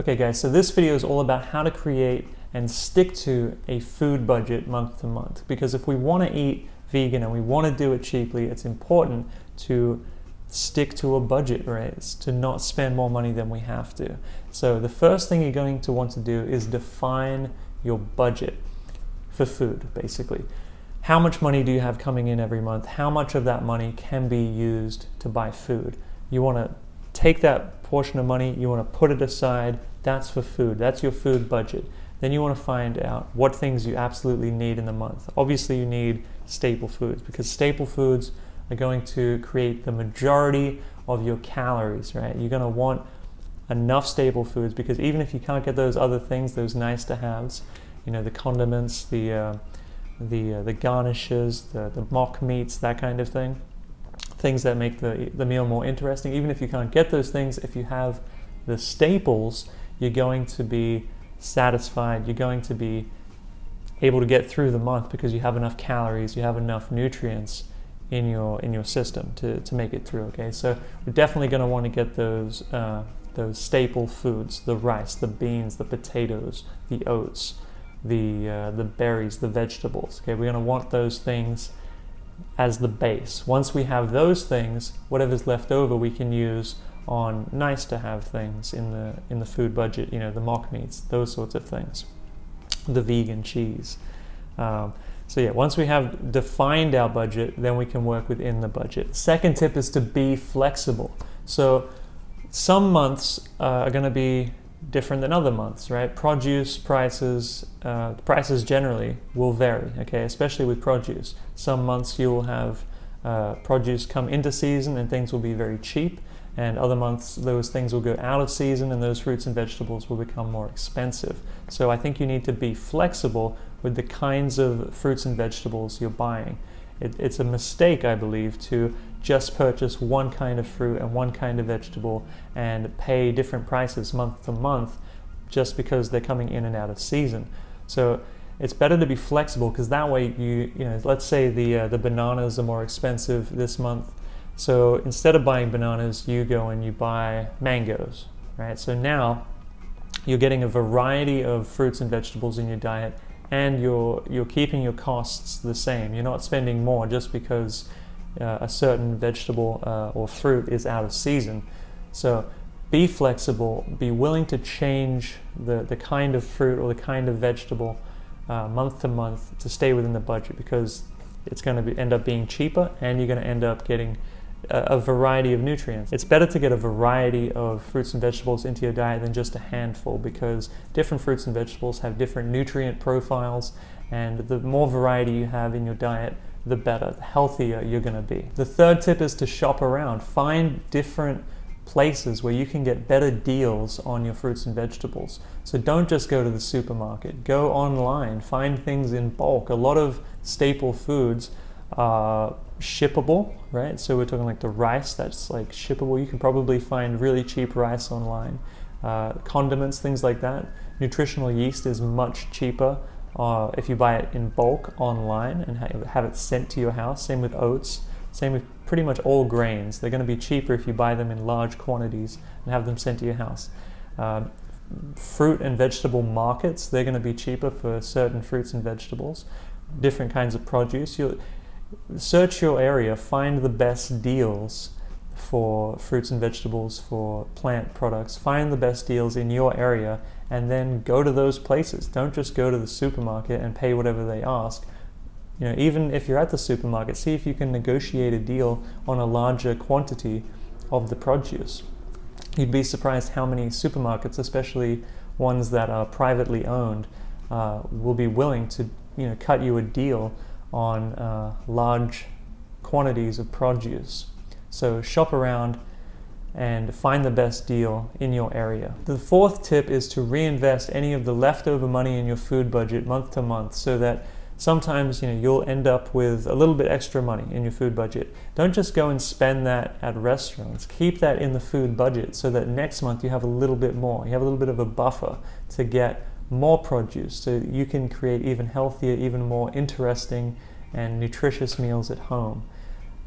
Okay guys, so this video is all about how to create and stick to a food budget month to month. Because if we want to eat vegan and we want to do it cheaply, it's important to stick to a budget, right? It's to not spend more money than we have to. So the first thing you're going to want to do is define your budget for food, basically. How much money do you have coming in every month? How much of that money can be used to buy food? You want to take that portion of money, you want to put it aside, that's for food, that's your food budget. Then you want to find out what things you absolutely need in the month. Obviously you need staple foods, because staple foods are going to create the majority of your calories, right? You're going to want enough staple foods, because even if you can't get those other things, those nice to haves, you know, the condiments, the garnishes, the mock meats, that kind of thing, things that make the meal more interesting. Even if you can't get those things, if you have the staples, you're going to be satisfied, you're going to be able to get through the month because you have enough calories, you have enough nutrients in your system to make it through. Okay, so we're definitely going to want to get those staple foods: the rice, the beans, the potatoes, the oats, the berries, the vegetables. Okay, we're going to want those things as the base. Once we have those things, whatever's left over we can use on nice to have things in the food budget, you know, the mock meats, those sorts of things, the vegan cheese. So yeah, once we have defined our budget, then we can work within the budget. Second tip is to be flexible. So some months are going to be different than other months, right? Produce prices generally will vary, okay, especially with produce. Some months you will have produce come into season and things will be very cheap, and other months those things will go out of season and those fruits and vegetables will become more expensive. So I think you need to be flexible with the kinds of fruits and vegetables you're buying. It's a mistake, I believe, to just purchase one kind of fruit and one kind of vegetable and pay different prices month to month just because they're coming in and out of season. So it's better to be flexible, because that way you know, let's say the bananas are more expensive this month. So instead of buying bananas, you go and you buy mangoes, right? So now you're getting a variety of fruits and vegetables in your diet, and you're keeping your costs the same. You're not spending more just because a certain vegetable or fruit is out of season. So be flexible, be willing to change the kind of fruit or the kind of vegetable month to month to stay within the budget, because it's going to end up being cheaper and you're going to end up getting a variety of nutrients. It's better to get a variety of fruits and vegetables into your diet than just a handful, because different fruits and vegetables have different nutrient profiles, and the more variety you have in your diet, the better, the healthier you're going to be. The third tip is to shop around. Find different places where you can get better deals on your fruits and vegetables. So don't just go to the supermarket. Go online. Find things in bulk. A lot of staple foods are shippable, right? So we're talking like the rice, that's like shippable. You can probably find really cheap rice online. Condiments, things like that. Nutritional yeast is much cheaper if you buy it in bulk online and have it sent to your house. Same with oats, same with pretty much all grains. They're going to be cheaper if you buy them in large quantities and have them sent to your house. Fruit and vegetable markets, they're going to be cheaper for certain fruits and vegetables. Different kinds of produce. You'll search your area, find the best deals for fruits and vegetables, for plant products. Find the best deals in your area and then go to those places. Don't just go to the supermarket and pay whatever they ask. You know, even if you're at the supermarket, see if you can negotiate a deal on a larger quantity of the produce. You'd be surprised how many supermarkets, especially ones that are privately owned, will be willing to, you know, cut you a deal on large quantities of produce. So shop around and find the best deal in your area. The fourth tip is to reinvest any of the leftover money in your food budget month to month, so that sometimes, you know, you'll end up with a little bit extra money in your food budget. Don't just go and spend that at restaurants. Keep that in the food budget so that next month you have a little bit more. You have a little bit of a buffer to get more produce, so you can create even healthier, even more interesting and nutritious meals at home.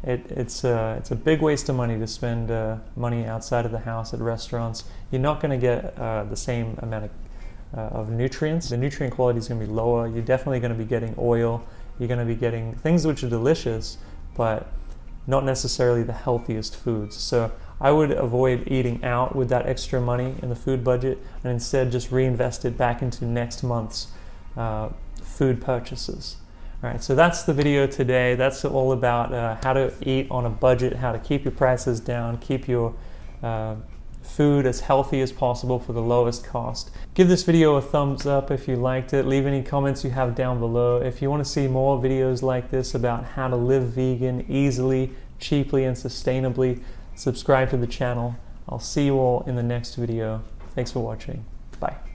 It's a big waste of money to spend money outside of the house at restaurants. You're not going to get the same amount of nutrients. The nutrient quality is going to be lower. You're definitely going to be getting oil. You're going to be getting things which are delicious, but not necessarily the healthiest foods. So I would avoid eating out with that extra money in the food budget and instead just reinvest it back into next month's food purchases. All right, so that's the video today. That's all about how to eat on a budget, how to keep your prices down, keep your food as healthy as possible for the lowest cost. Give this video a thumbs up if you liked it. Leave any comments you have down below. If you want to see more videos like this about how to live vegan easily, cheaply, and sustainably, subscribe to the channel. I'll see you all in the next video. Thanks for watching. Bye.